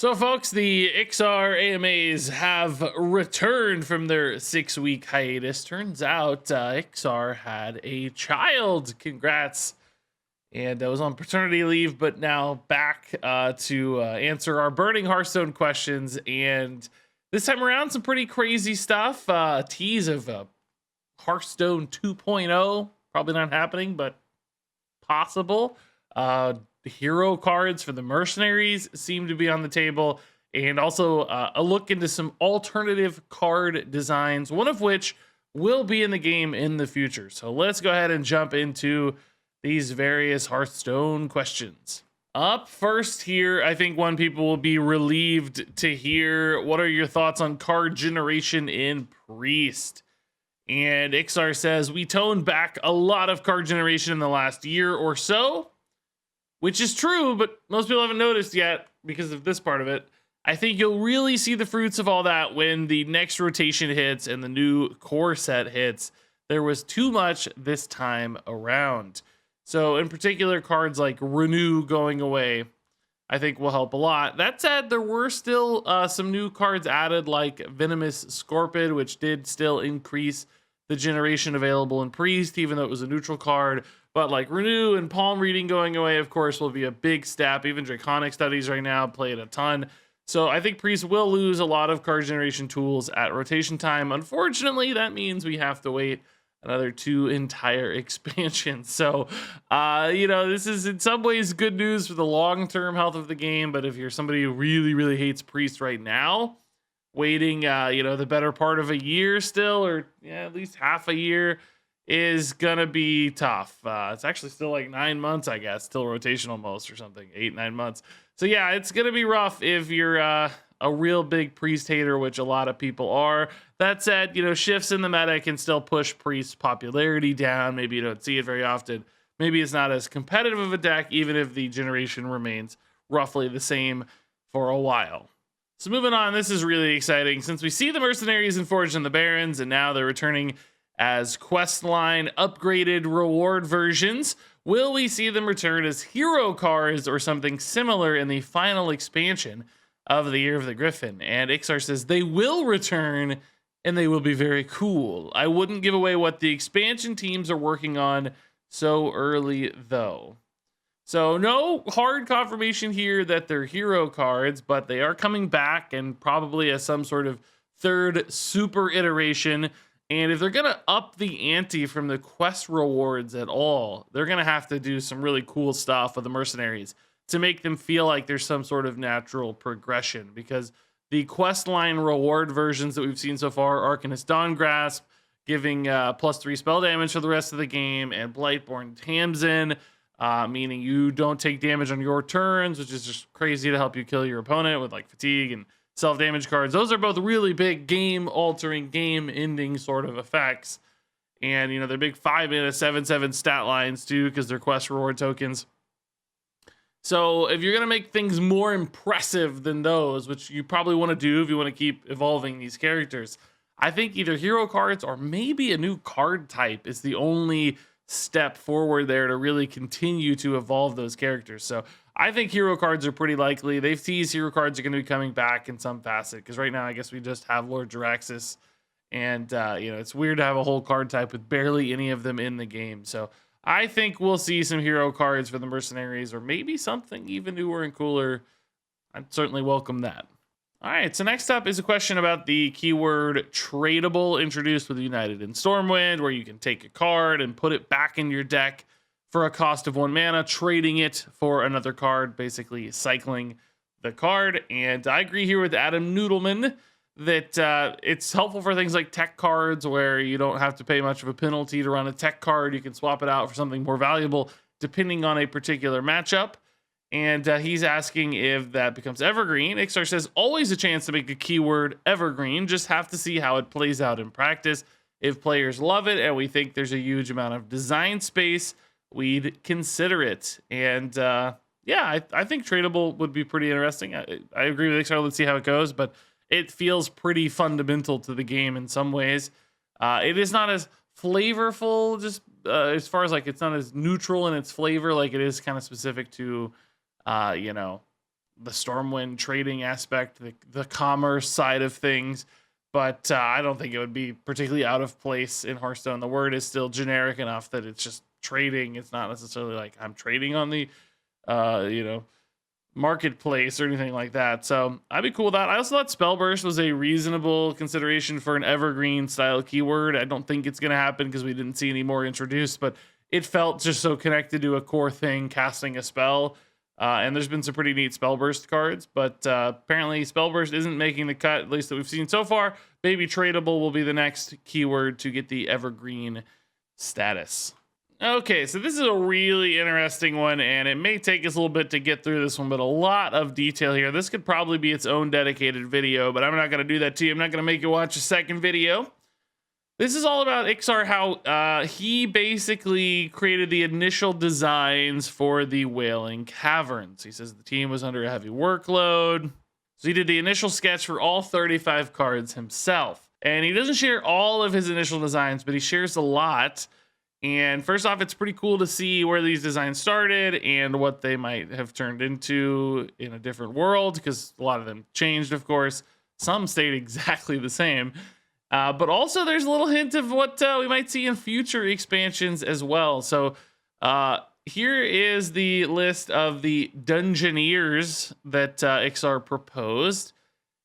So, folks, the Iksar AMAs have returned from their 6-week hiatus. Turns out Iksar had a child. Congrats. And I was on paternity leave, but now back to answer our burning Hearthstone questions. And this time around, some pretty crazy stuff. Tease of Hearthstone 2.0. Probably not happening, but possible. The hero cards for the mercenaries seem to be on the table, and also a look into some alternative card designs, one of which will be in the game in the future. So let's go ahead and jump into these various Hearthstone questions. Up first here, I think people will be relieved to hear, what are your thoughts on card generation in Priest? And Iksar says, we toned back a lot of card generation in the last year or so, which is true, but most people haven't noticed yet because of this part of it. I think you'll really see the fruits of all that when the next rotation hits and the new core set hits. There was too much this time around. So in particular, cards like Renew going away, I think will help a lot. That said, there were still some new cards added like Venomous Scorpid, which did still increase the generation available in Priest, even though it was a neutral card. But like Renew and Palm Reading going away, of course, will be a big step. Even Draconic Studies right now play it a ton. So I think Priest will lose a lot of card generation tools at rotation time. Unfortunately, that means we have to wait another 2 entire expansions. So, this is in some ways good news for the long-term health of the game. But if you're somebody who really, really hates Priest right now, waiting, the better part of a year still, or at least half a year, is gonna be tough. It's actually still like 9 months, I guess, still rotation almost or something, 8-9 months. So yeah, it's gonna be rough if you're a real big Priest hater, which a lot of people are. That said, shifts in the meta can still push Priest's popularity down. Maybe you don't see it very often. Maybe it's not as competitive of a deck, even if the generation remains roughly the same for a while. So moving on, this is really exciting since we see the Mercenaries in Forged and the Barons, and now they're returning as questline upgraded reward versions. Will we see them return as hero cards or something similar in the final expansion of the Year of the Griffin? And Iksar says they will return and they will be very cool. I wouldn't give away what the expansion teams are working on so early though. So no hard confirmation here that they're hero cards, but they are coming back and probably as some sort of third super iteration. And if they're going to up the ante from the quest rewards at all, they're going to have to do some really cool stuff with the mercenaries to make them feel like there's some sort of natural progression. Because the quest line reward versions that we've seen so far, Arcanist Dawn Grasp, giving +3 spell damage for the rest of the game, and Blightborn Tamsin, meaning you don't take damage on your turns, which is just crazy to help you kill your opponent with like fatigue and self-damage cards. Those are both really big game-altering, game-ending sort of effects. And, they're big 5-mana, 7/7 stat lines, too, because they're quest reward tokens. So if you're going to make things more impressive than those, which you probably want to do if you want to keep evolving these characters, I think either hero cards or maybe a new card type is the only step forward there to really continue to evolve those characters. So I think hero cards are pretty likely. They've teased hero cards are going to be coming back in some facet, because right now I guess we just have Lord Jaraxxus, and it's weird to have a whole card type with barely any of them in the game. So I think we'll see some hero cards for the mercenaries, or maybe something even newer and cooler. I'd certainly welcome that. All right, so next up is a question about the keyword Tradeable, introduced with United in Stormwind, where you can take a card and put it back in your deck for a cost of 1 mana, trading it for another card, basically cycling the card. And I agree here with Adam Noodleman that it's helpful for things like tech cards, where you don't have to pay much of a penalty to run a tech card. You can swap it out for something more valuable depending on a particular matchup. And he's asking if that becomes evergreen. Iksar says, always a chance to make a keyword evergreen. Just have to see how it plays out in practice. If players love it and we think there's a huge amount of design space, we'd consider it. And I think Tradeable would be pretty interesting. I agree with Iksar. Let's see how it goes. But it feels pretty fundamental to the game in some ways. It is not as flavorful, just as far as like, it's not as neutral in its flavor like it is kind of specific to the Stormwind trading aspect, the commerce side of things. But I don't think it would be particularly out of place in Hearthstone. The word is still generic enough that it's just trading. It's not necessarily like I'm trading on the, marketplace or anything like that. So I'd be cool with that. I also thought Spellburst was a reasonable consideration for an evergreen style keyword. I don't think it's going to happen because we didn't see any more introduced, but it felt just so connected to a core thing, casting a spell. And there's been some pretty neat Spellburst cards, but apparently Spellburst isn't making the cut, at least that we've seen so far. Maybe Tradeable will be the next keyword to get the evergreen status. Okay, so this is a really interesting one, and it may take us a little bit to get through this one, but a lot of detail here. This could probably be its own dedicated video, but I'm not going to do that to you. I'm not going to make you watch a second video. This is all about Iksar, how he basically created the initial designs for the Wailing Caverns. He says the team was under a heavy workload, so he did the initial sketch for all 35 cards himself. And he doesn't share all of his initial designs, but he shares a lot. And first off, it's pretty cool to see where these designs started and what they might have turned into in a different world, because a lot of them changed, of course. Some stayed exactly the same. But also there's a little hint of what we might see in future expansions as well. So here is the list of the Dungeoneers that Iksar proposed.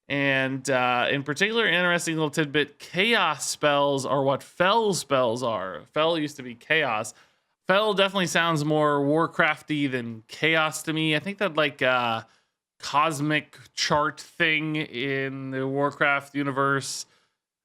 And in particular, interesting little tidbit, chaos spells are what Fel spells are. Fel used to be chaos. Fel definitely sounds more Warcrafty than chaos to me. I think that like cosmic chart thing in the Warcraft universe,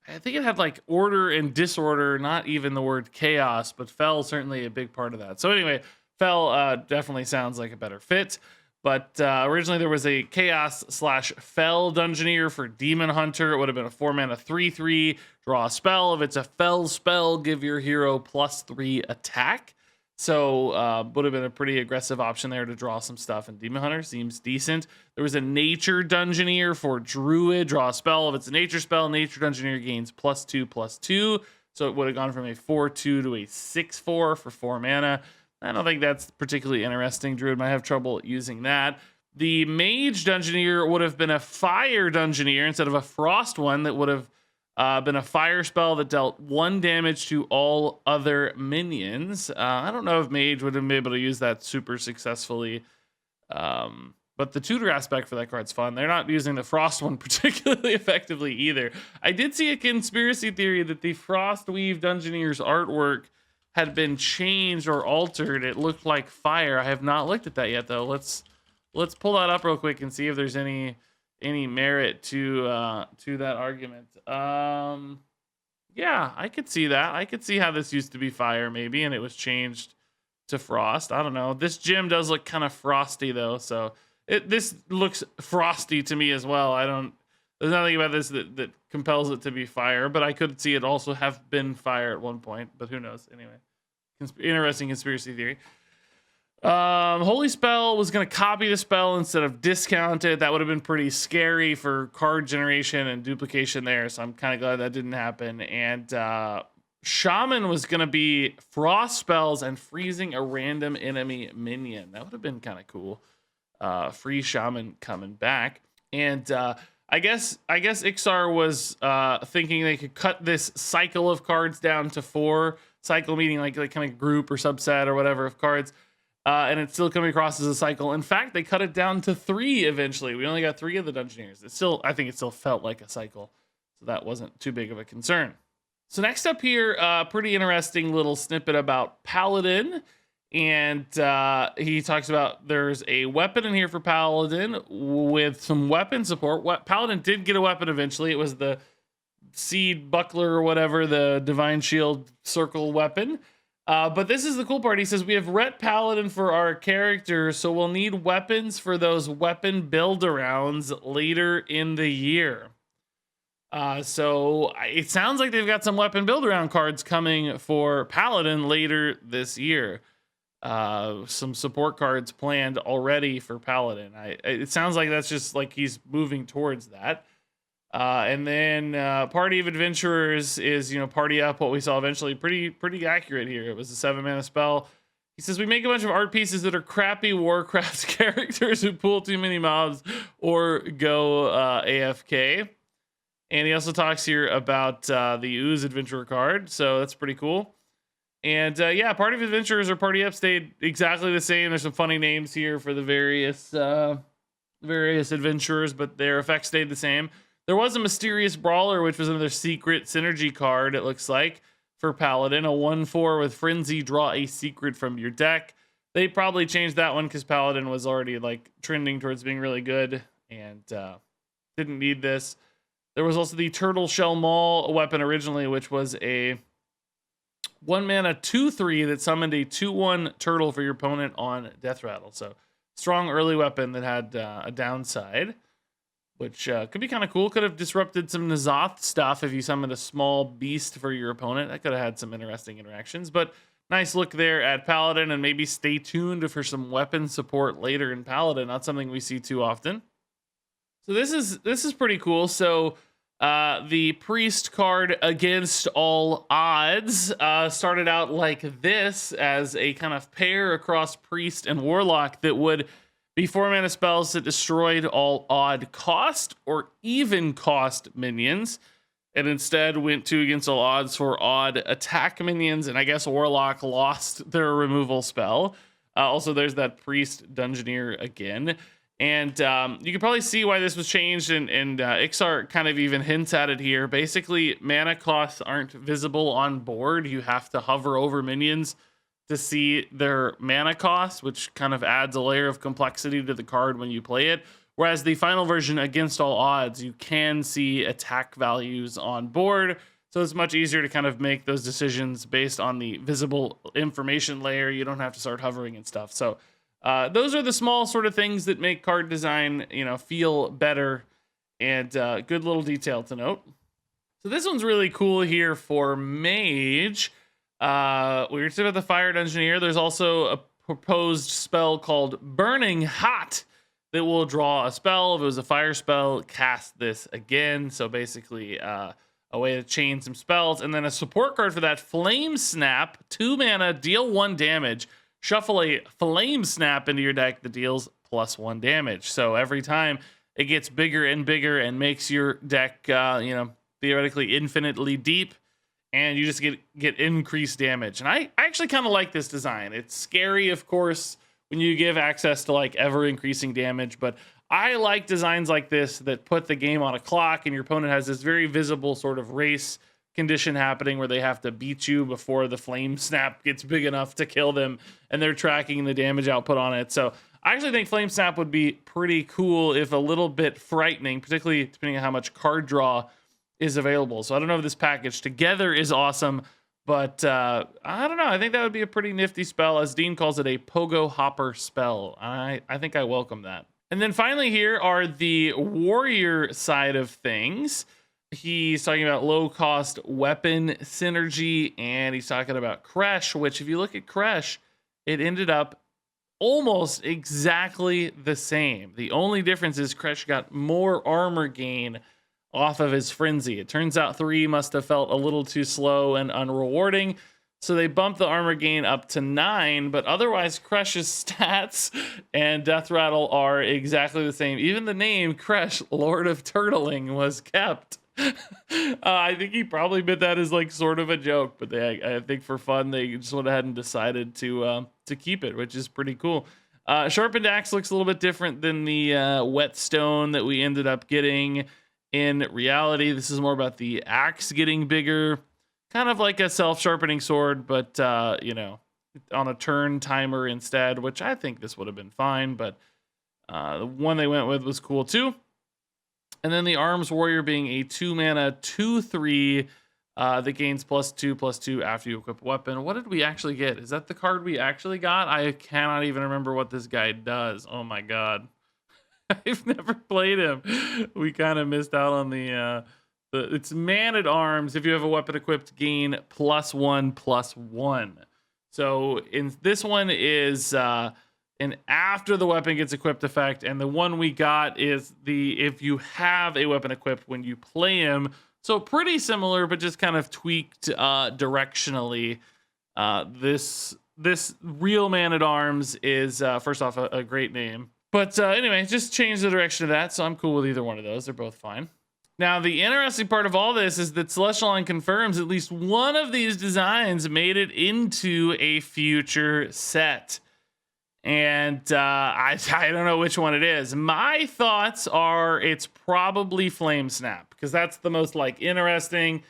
I think it had like order and disorder, not even the word chaos, but Fel certainly a big part of that. So anyway, Fel definitely sounds like a better fit. But originally there was a Chaos/Fel Dungeoneer for Demon Hunter. It would have been a 4-mana 3/3. Draw a spell. If it's a Fel spell, give your hero +3 attack. So would have been a pretty aggressive option there to draw some stuff. And Demon Hunter seems decent. There was a Nature Dungeoneer for Druid. Draw a spell. If it's a Nature spell, Nature Dungeoneer gains +2/+2. So it would have gone from a 4/2 to a 6/4 for 4 mana. I don't think that's particularly interesting. Druid might have trouble using that. The Mage Dungeoneer would have been a Fire Dungeoneer instead of a Frost one. That would have been a fire spell that dealt 1 damage to all other minions. I don't know if Mage would have been able to use that super successfully. But the tutor aspect for that card's fun. They're not using the Frost one particularly effectively either. I did see a conspiracy theory that the Frostweave Dungeoneer's artwork had been changed or altered. It looked like fire. I have not looked at that yet, though. Let's pull that up real quick and see if there's any merit to that argument. Yeah, I could see that. I could see how this used to be fire, maybe, and it was changed to frost. I don't know. This gym does look kind of frosty, though, so this looks frosty to me as well. There's nothing about this that compels it to be fire, but I could see it also have been fire at one point, but who knows? Anyway, interesting conspiracy theory. Holy Spell was going to copy the spell instead of discount it. That would have been pretty scary for card generation and duplication there, so I'm kind of glad that didn't happen. And Shaman was going to be frost spells and freezing a random enemy minion. That would have been kind of cool. Free Shaman coming back. And I guess Iksar was thinking they could cut this cycle of cards down to 4. Cycle meaning like kind of group or subset or whatever of cards. And it's still coming across as a cycle. In fact, they cut it down to 3 eventually. We only got 3 of the Dungeoneers. I think it still felt like a cycle. So that wasn't too big of a concern. So next up here, pretty interesting little snippet about Paladin. And he talks about there's a weapon in here for Paladin with some weapon support. Paladin did get a weapon eventually. It was the Seed Buckler or whatever, the Divine Shield Circle weapon. But this is the cool part. He says, we have Ret Paladin for our character, so we'll need weapons for those weapon build-arounds later in the year. So it sounds like they've got some weapon build-around cards coming for Paladin later this year. Some support cards planned already for Paladin. It sounds like that's just like he's moving towards that. And then Party of Adventurers is, party up what we saw eventually. Pretty accurate here. It was a 7-mana spell. He says, we make a bunch of art pieces that are crappy Warcraft characters who pull too many mobs or go AFK. And he also talks here about the Ooze Adventurer card. So that's pretty cool. And yeah, Party of Adventurers or Party Up stayed exactly the same. There's some funny names here for the various adventurers, but their effects stayed the same. There was a Mysterious Brawler, which was another secret synergy card, it looks like, for Paladin. A 1/4 with Frenzy, draw a secret from your deck. They probably changed that one because Paladin was already like trending towards being really good and didn't need this. There was also the Turtle Shell Maul weapon originally, which was a 1-mana 2/3 that summoned a 2/1 turtle for your opponent on Death Rattle. So strong early weapon that had a downside, which could be kind of cool. Could have disrupted some N'Zoth stuff if you summoned a small beast for your opponent. That could have had some interesting interactions. But nice look there at Paladin, and maybe stay tuned for some weapon support later in Paladin. Not something we see too often. So this is pretty cool. So the Priest card, Against All Odds, started out like this as a kind of pair across Priest and Warlock that would be 4-mana spells that destroyed all odd cost or even cost minions, and instead went to Against All Odds for odd attack minions. And I guess Warlock lost their removal spell. Also, there's that Priest Dungeoneer again. And you can probably see why this was changed, and Iksar kind of even hints at it here. Basically, mana costs aren't visible on board. You have to hover over minions to see their mana cost, which kind of adds a layer of complexity to the card when you play it. Whereas the final version, Against All Odds, you can see attack values on board. So it's much easier to kind of make those decisions based on the visible information layer. You don't have to start hovering and stuff. So those are the small sort of things that make card design, feel better, and good little detail to note. So this one's really cool here for Mage. We were talking about the Fire Dungeoneer. There's also a proposed spell called Burning Hot that will draw a spell. If it was a fire spell, cast this again. So basically a way to chain some spells. And then a support card for that, Flame Snap, 2 mana, deal 1 damage. Shuffle a Flame Snap into your deck that deals +1 damage. So every time it gets bigger and bigger and makes your deck, theoretically infinitely deep, and you just get increased damage. And I actually kind of like this design. It's scary, of course, when you give access to like ever increasing damage, but I like designs like this that put the game on a clock, and your opponent has this very visible sort of race condition happening where they have to beat you before the Flame Snap gets big enough to kill them, and they're tracking the damage output on it. So I actually think Flame Snap would be pretty cool, if a little bit frightening, particularly depending on how much card draw is available. So I don't know if this package together is awesome, but I don't know. I think that would be a pretty nifty spell. As Dean calls it, a pogo hopper spell. I think I welcome that. And then finally here are the warrior side of things. He's talking about low-cost weapon synergy, and he's talking about Kresh, which if you look at Kresh, it ended up almost exactly the same. The only difference is Kresh got more armor gain off of his Frenzy. It turns out 3 must have felt a little too slow and unrewarding, so they bumped the armor gain up to 9, but otherwise Kresh's stats and Death Rattle are exactly the same. Even the name Kresh, Lord of Turtling, was kept. I think he probably meant that as like sort of a joke, but I think for fun they just went ahead and decided to keep it, which is pretty cool. Sharpened Axe looks a little bit different than the Whetstone that we ended up getting. In reality, this is more about the axe getting bigger, kind of like a self-sharpening sword, but on a turn timer instead, which I think this would have been fine, but the one they went with was cool too. And then the Arms Warrior being a 2-mana 2/3 that gains +2/+2 after you equip a weapon. What did we actually get? Is that the card we actually got? I cannot even remember what this guy does. Oh my god. I've never played him. We kind of missed out on it's Man at Arms. If you have a weapon equipped, gain +1/+1. So in this one is an after the weapon gets equipped effect, and the one we got is if you have a weapon equipped when you play him. So pretty similar, but just kind of tweaked directionally. This this real Man-at-Arms is, first off, a great name. But anyway, just change the direction of that, so I'm cool with either one of those. They're both fine. Now, the interesting part of all this is that Celestial Line confirms at least one of these designs made it into a future set. And I don't know which one it is. My thoughts are it's probably Flame Snap, because that's the most like interesting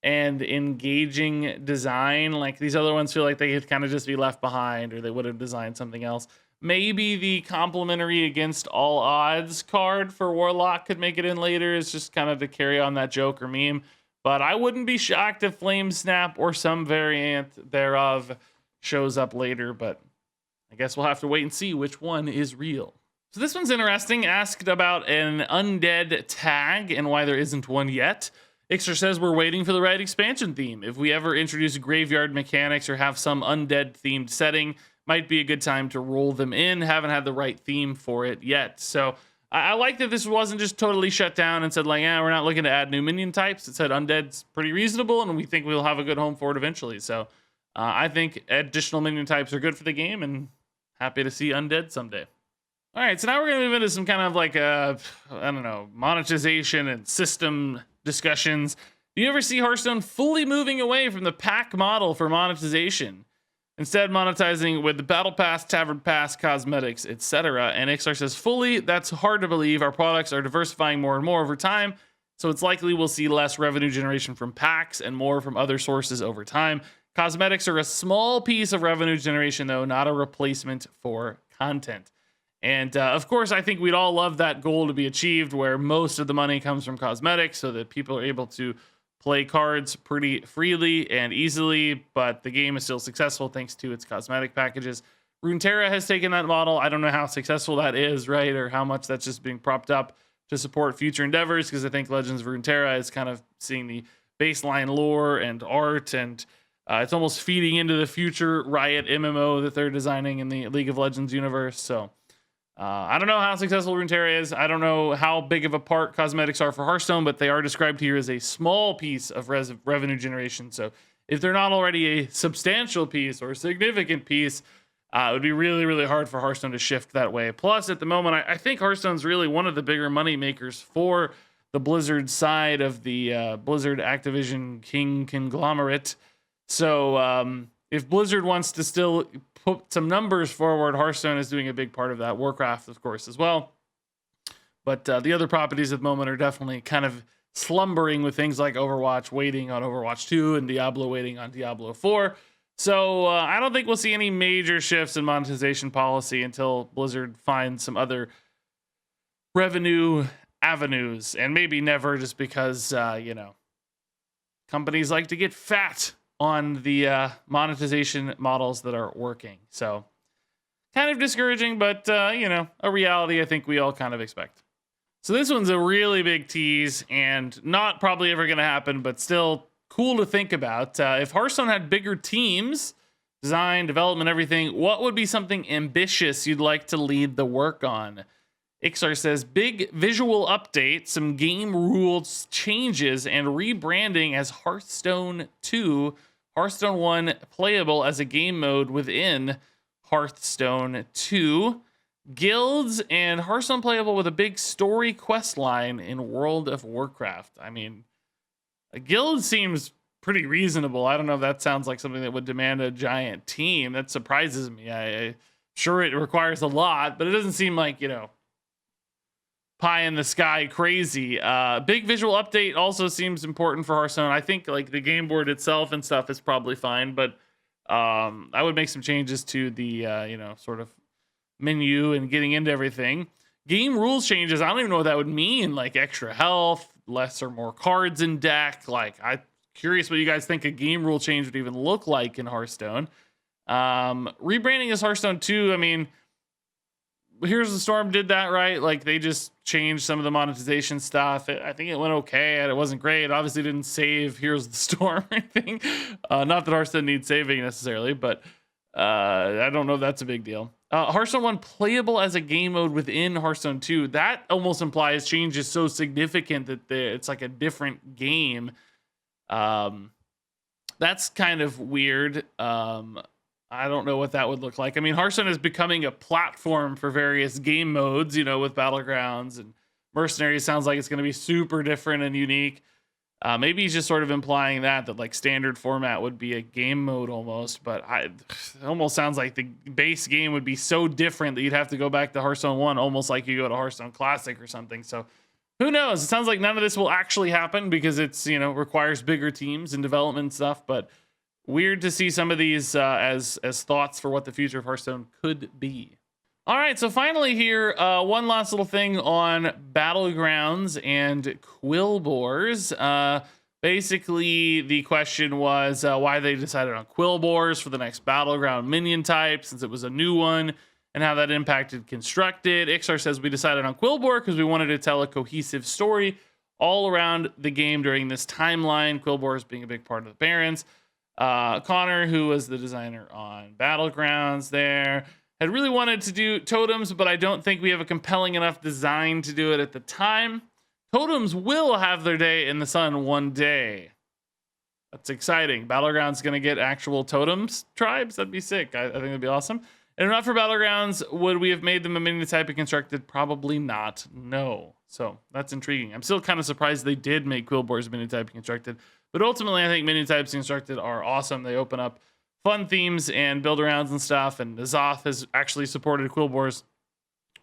and engaging design. Like these other ones feel like they could kind of just be left behind, or they would have designed something else. Maybe the complimentary against all odds card for Warlock could make it in later. It's just kind of to carry on that joke or meme. But I wouldn't be shocked if Flame Snap or some variant thereof shows up later. But I guess we'll have to wait and see which one is real. So this one's interesting. Asked about an undead tag and why there isn't one yet. Iksar says we're waiting for the right expansion theme. If we ever introduce graveyard mechanics or have some undead themed setting, might be a good time to roll them in. Haven't had the right theme for it yet. So I like that this wasn't just totally shut down and said like, yeah, we're not looking to add new minion types. It said undead's pretty reasonable and we think we'll have a good home for it eventually. So I think additional minion types are good for the game and happy to see undead someday. All right, so now we're going to move into some kind of like, I don't know, monetization and system discussions. Do you ever see Hearthstone fully moving away from the pack model for monetization? Instead, monetizing with the Battle Pass, Tavern Pass, cosmetics, etc. And Iksar says, fully, that's hard to believe. Our products are diversifying more and more over time, so it's likely we'll see less revenue generation from packs and more from other sources over time. Cosmetics are a small piece of revenue generation, though, not a replacement for content. And of course, I think we'd all love that goal to be achieved where most of the money comes from cosmetics so that people are able to play cards pretty freely and easily, but the game is still successful thanks to its cosmetic packages. Runeterra has taken that model. I don't know how successful that is, right? Or how much that's just being propped up to support future endeavors, because I think Legends of Runeterra is kind of seeing the baseline lore and art, and it's almost feeding into the future Riot MMO that they're designing in the League of Legends universe. So I don't know how successful Runeterra is. I don't know how big of a part cosmetics are for Hearthstone, but they are described here as a small piece of revenue generation. So if they're not already a substantial piece or a significant piece, it would be really, really hard for Hearthstone to shift that way. Plus, at the moment, I think Hearthstone's really one of the bigger money makers for the Blizzard side of the Blizzard Activision King conglomerate. So if Blizzard wants to still put some numbers forward, Hearthstone is doing a big part of that. Warcraft, of course, as well. But the other properties at the moment are definitely kind of slumbering with things like Overwatch waiting on Overwatch 2 and Diablo waiting on Diablo 4. So I don't think we'll see any major shifts in monetization policy until Blizzard finds some other revenue avenues, and maybe never, just because, companies like to get fat on the monetization models that are working. So kind of discouraging, but, a reality I think we all kind of expect. So this one's a really big tease and not probably ever going to happen, but still cool to think about. If Hearthstone had bigger teams, design, development, everything, what would be something ambitious you'd like to lead the work on? Iksar says, big visual update, some game rules changes, and rebranding as Hearthstone 2. Hearthstone 1 playable as a game mode within Hearthstone 2. Guilds, and Hearthstone playable with a big story quest line in World of Warcraft. I mean, a guild seems pretty reasonable. I don't know if that sounds like something that would demand a giant team. That surprises me. I'm sure it requires a lot, but it doesn't seem like, pie in the sky crazy. Big visual update also seems important for Hearthstone. I think like the game board itself and stuff is probably fine, but I would make some changes to the sort of menu and getting into everything. Game rules changes, I don't even know what that would mean, like extra health, less or more cards in deck. Like, I'm curious what you guys think a game rule change would even look like in Hearthstone. Rebranding as Hearthstone 2, I mean, Here's the Storm did that, right? Like, they just changed some of the monetization stuff. I think it went okay. It wasn't great. It obviously didn't save Here's the Storm or anything. Not that Hearthstone needs saving necessarily, but I don't know if that's a big deal. Hearthstone 1 playable as a game mode within Hearthstone 2. That almost implies change is so significant that it's like a different game. That's kind of weird. I don't know what that would look like. I mean, Hearthstone is becoming a platform for various game modes, you know, with Battlegrounds and Mercenary. Sounds like it's going to be super different and unique. Maybe he's just sort of implying that like standard format would be a game mode almost, but it almost sounds like the base game would be so different that you'd have to go back to Hearthstone 1, almost like you go to Hearthstone Classic or something. So who knows? It sounds like none of this will actually happen because it's, you know, requires bigger teams and development stuff, but weird to see some of these as thoughts for what the future of Hearthstone could be. All right, so finally here, one last little thing on Battlegrounds and Quillbores. Basically, the question was why they decided on Quillbores for the next Battleground Minion type, since it was a new one, and how that impacted Constructed. Iksar says, we decided on Quillbore because we wanted to tell a cohesive story all around the game during this timeline, Quillbores being a big part of the Barons. Connor, who was the designer on Battlegrounds there, had really wanted to do totems, but I don't think we have a compelling enough design to do it at the time. Totems will have their day in the sun one day. That's exciting. Battlegrounds going to get actual totems tribes. That'd be sick. I think that'd be awesome. And if not for Battlegrounds, would we have made them a minion type and constructed? Probably not. No. So that's intriguing. I'm still kind of surprised they did make Quillbores minion type and constructed. But ultimately, I think minion types constructed are awesome. They open up fun themes and build arounds and stuff. And Zoth has actually supported Quillbores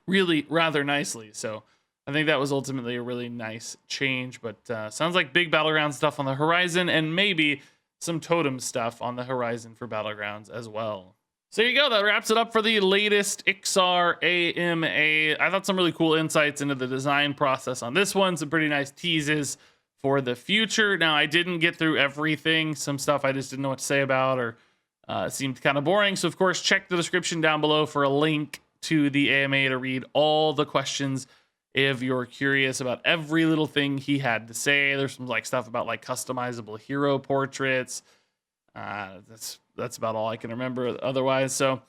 really rather nicely. So I think that was ultimately a really nice change. But sounds like big Battleground stuff on the horizon and maybe some totem stuff on the horizon for Battlegrounds as well. So there you go. That wraps it up for the latest Iksar AMA. I thought some really cool insights into the design process on this one. Some pretty nice teases for the future. Now, I didn't get through everything. Some stuff I just didn't know what to say about or it seemed kind of boring. So, of course, check the description down below for a link to the AMA to read all the questions if you're curious about every little thing he had to say. There's some like stuff about like customizable hero portraits. That's about all I can remember otherwise. So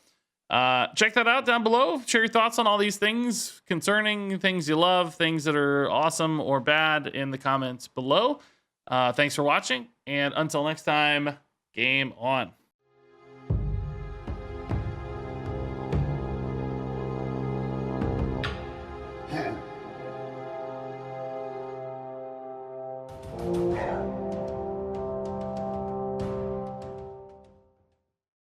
check that out down below. Share your thoughts on all these things concerning things you love, things that are awesome or bad in the comments below. Thanks for watching. And until next time, game on.